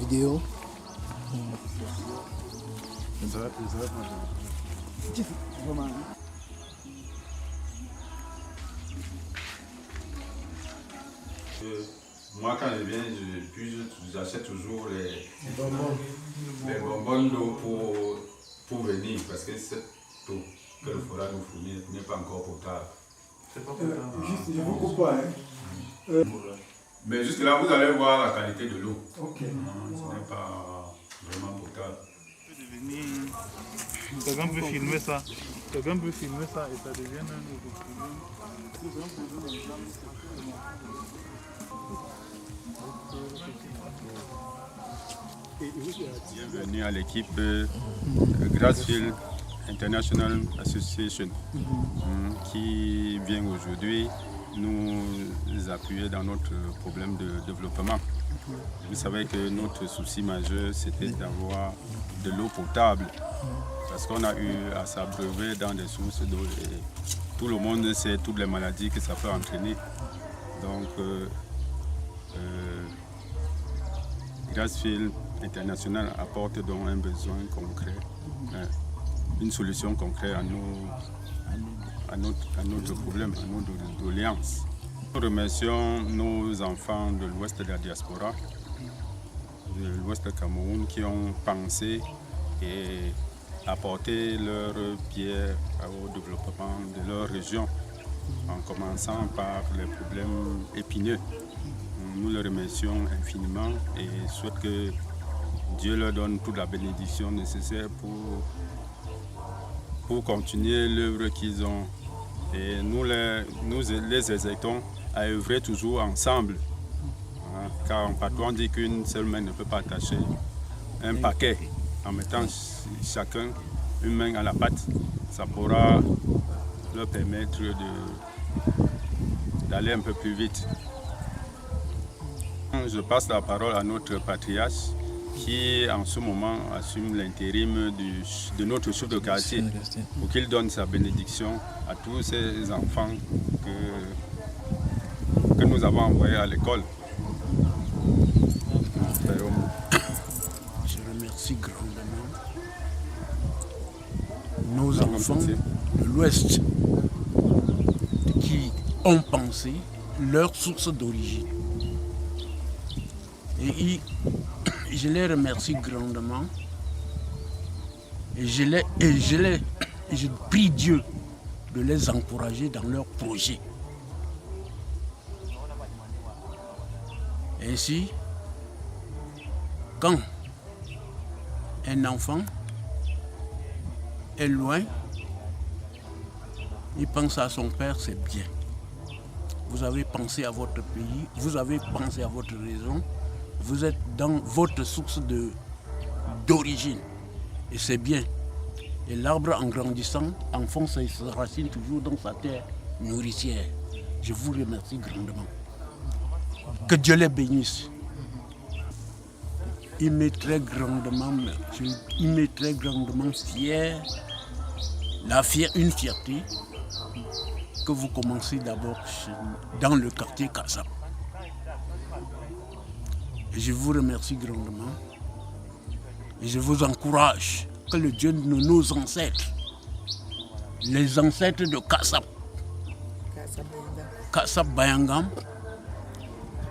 vidéo. Moi, quand je viens, j'achète toujours les bonbons d'eau pour venir, parce que cette eau que le forage nous fournit n'est pas encore potable. C'est pas potable. Juste, je vous coupe pas, hein. Mais jusque là, vous allez voir la qualité de l'eau. Ok. Ce n'est pas vraiment potable. Quelqu'un peut filmer ça. Quelqu'un peut filmer ça et ça devient un nouveau problème. Bienvenue à l'équipe Grassfield International Association qui vient aujourd'hui nous appuyer dans notre problème de développement. Vous savez que notre souci majeur c'était d'avoir de l'eau potable parce qu'on a eu à s'abreuver dans des sources d'eau et tout le monde sait toutes les maladies que ça peut entraîner. Donc Grassfield International apporte donc un besoin concret, une solution concrète à notre problème, à notre doléance. Nous remercions nos enfants de l'ouest de la diaspora, de l'ouest du Cameroun, qui ont pensé et apporté leur pierre au développement de leur région, en commençant par les problèmes épineux. Nous les remercions infiniment et souhaitons que Dieu leur donne toute la bénédiction nécessaire pour continuer l'œuvre qu'ils ont. Et nous les exhortons à œuvrer toujours ensemble. Car en patois on dit qu'une seule main ne peut pas attacher un paquet. En mettant chacun une main à la pâte, ça pourra leur permettre d'aller un peu plus vite. Je passe la parole à notre patriarche qui en ce moment assume l'intérim de notre chef de quartier pour qu'il donne sa bénédiction à tous ces enfants que nous avons envoyés à l'école. Je remercie grandement nos enfants de l'Ouest qui ont pensé leur source d'origine. Et je les remercie grandement et je prie Dieu de les encourager dans leurs projets. Ainsi, quand un enfant est loin, il pense à son père, c'est bien. Vous avez pensé à votre pays, vous avez pensé à votre raison, vous êtes dans votre source d'origine. Et c'est bien. Et l'arbre en grandissant enfonce ses racines toujours dans sa terre nourricière. Je vous remercie grandement. Que Dieu les bénisse. Il m'est très grandement fier, une fierté que vous commencez d'abord dans le quartier Kassap. Et je vous remercie grandement et je vous encourage que le Dieu de nos ancêtres, les ancêtres de Kassap Bayangam,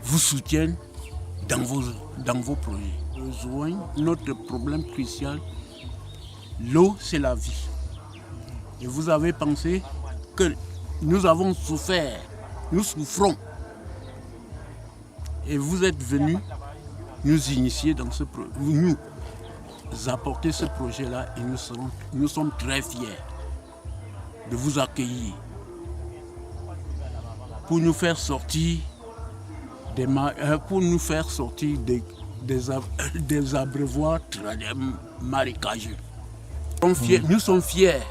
vous soutiennent dans vos projets. Notre problème crucial, l'eau c'est la vie. Et vous avez pensé que nous avons souffert, nous souffrons. Et vous êtes venus nous initier dans ce projet, nous apporter ce projet-là et nous sommes très fiers de vous accueillir pour nous faire sortir des abreuvoirs marécageux. Nous sommes fiers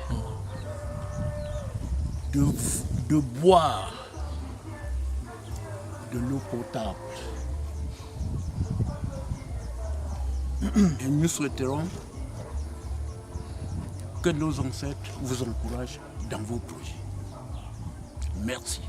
de boire de l'eau potable. Et nous souhaiterons que nos ancêtres vous encouragent dans vos projets. Merci.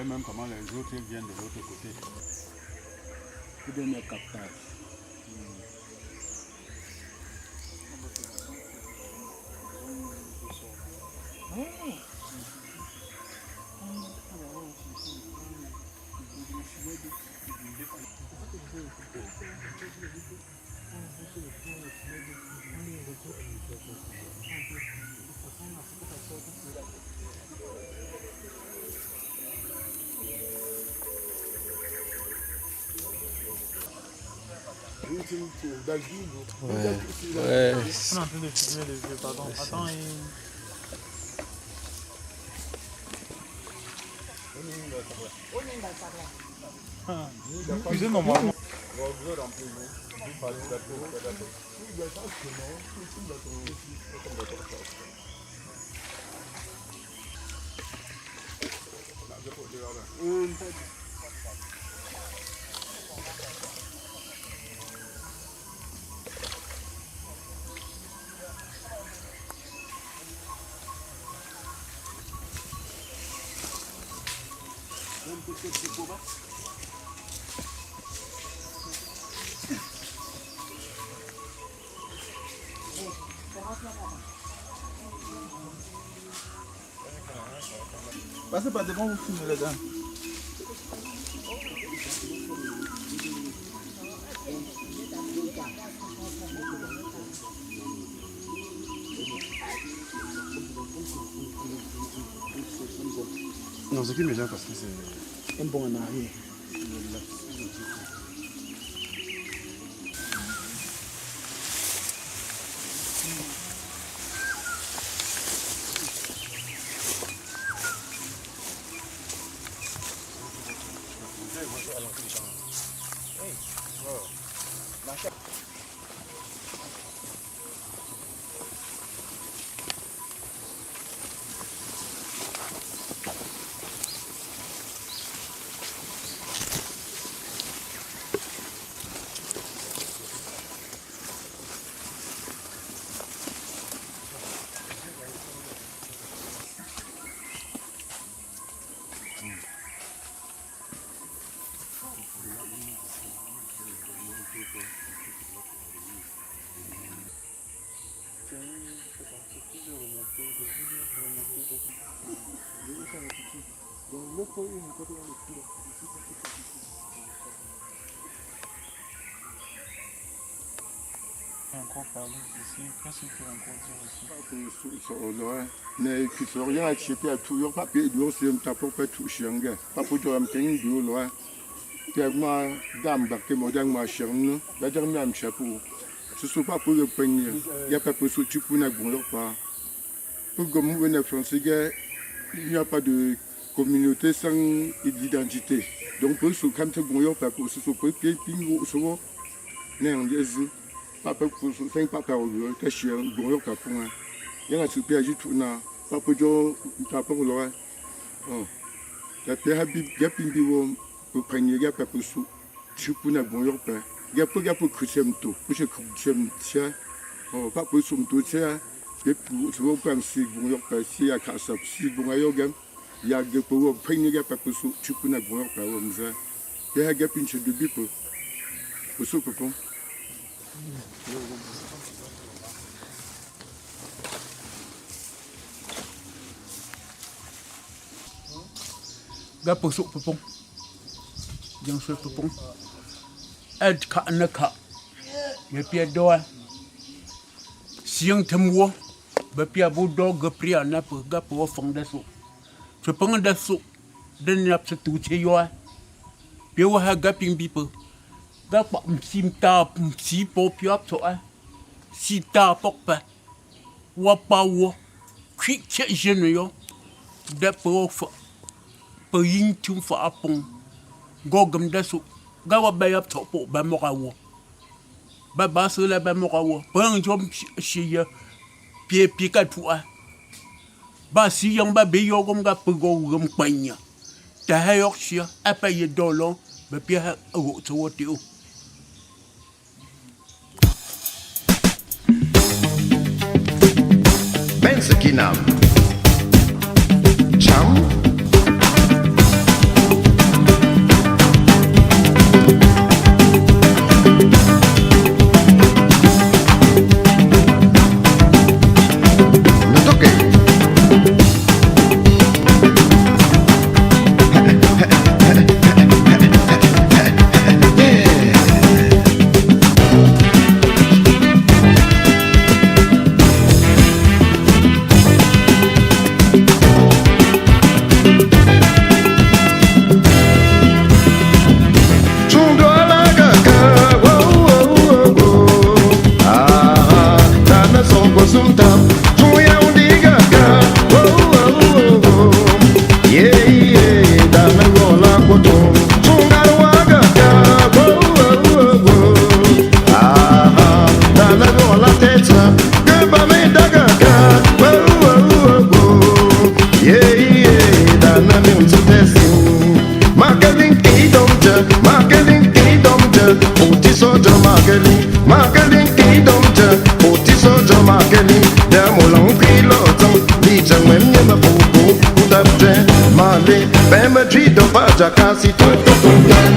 voyez même comment les autres viennent de l'autre côté. Vous donnez un captage. On est en train de filmer les vieux, pardon. Attends, Puisez normalement. Passez par devant, vous filmez les gars. Non, ce qui me gêne parce que c'est Un bon en arrière. Encore parler ici, qu'est-ce qu'il faut encore dire ici? Ne kusoria a chipi a tu yo papi do sem ta pope tu shenge papu to am tin do lo ya ma dam ba ke mo dang ma shem no da jang mi am chapu su papu le penye ya papu su tu na bon lo pa pour que nous venons français il n'y a pas de communauté sans identité donc pour ce quand tu bon yo papu su papu ke pingo so ne on dit papa pour ce 5 papa au te chien bon yo papu il y a un super jus tout na papa jo papa ko lo la pe habi ya pimbi wo ko panye ya papa su chupu na bon yo pa ya po kusem to ko se kusem tia papa su to tia ke pu so ko am si bon yo pa si ya ka sa si bon ayo gam ya ge po wo panye ya papa su chupu na bon yo pa wo mza ya ga pinche de bipo ko so ko Gars pour pepon. Bien sûr pepon. Aide ka naka. Mais puis doa. Si on t'aime, mais puis à vous dog pris à nappe, gars pour fond de sou. Je prends des sous. De nappe se toucher yoa. Puis on a gapping people. Gars pas m'sim ta m'si pop yop so a. Si ta pop pas. Wa pa wo. Quick check jeune yo. De pour per yin tum fa apong gogam dasu gawa bayap topo ba morawo ba so la ba morawo pang jom shiya pie ka tua ba si yang ba be yogom ga pego gum panya ta ha yorshia apa ye dolon ba pie ha o to wote o Benz Kinam Cham Makeli, Makeli Kidomja, Otisoja Makeli, Damolang Pilotan, Lijan Wemyama Fuku, Udapje, Mali, Bemadrido Pajakasi,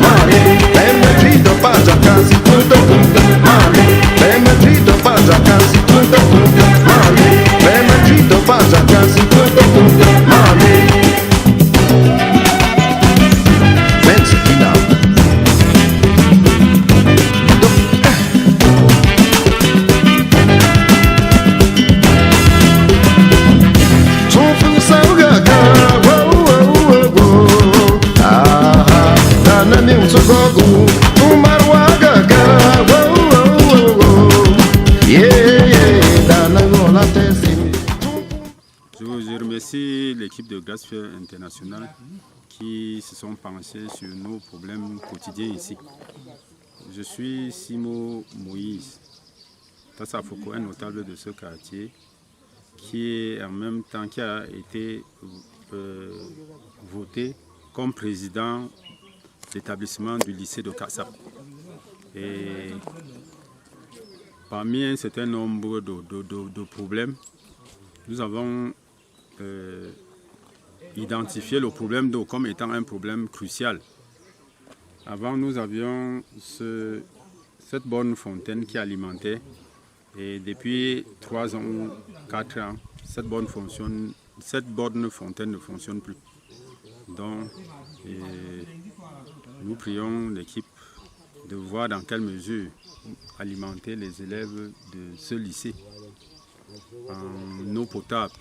Mali, Bemadrido Pajakasi, Mali, Bemadrido Pajakasi, Mali, Bemadrido Pajakasi, Mali. Je remercie l'équipe de Grassfield International qui se sont penchés sur nos problèmes quotidiens ici. Je suis Simo Moïse, Tassa Foko, un notable de ce quartier qui en même temps qui a été voté comme président d'établissement du lycée de Kassap. Et parmi un certain nombre de problèmes, nous avons identifié le problème d'eau comme étant un problème crucial. Avant, nous avions cette bonne fontaine qui alimentait, et depuis 3 ans ou 4 ans, cette bonne fontaine ne fonctionne plus. Donc, nous prions l'équipe de voir dans quelle mesure alimenter les élèves de ce lycée en eau potable.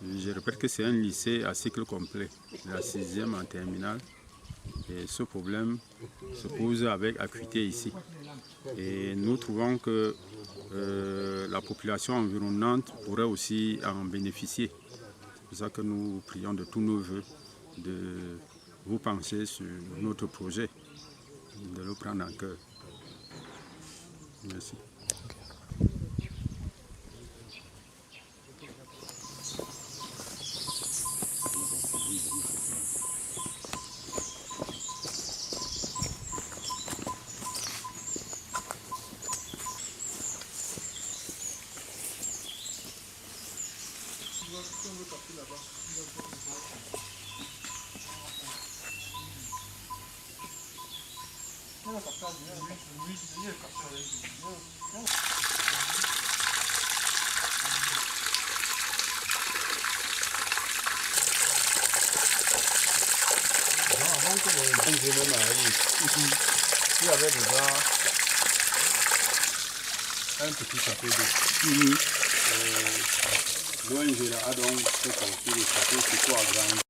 Je répète que c'est un lycée à cycle complet, de la 6e en terminale. Et ce problème se pose avec acuité ici. Et nous trouvons que la population environnante pourrait aussi en bénéficier. C'est pour ça que nous prions de tous nos voeux de vous pencher sur notre projet, de le prendre en cœur. Merci. Il y avait déjà un petit château d'eau. L'ONG a donc fait construire le château qui soit agrandi.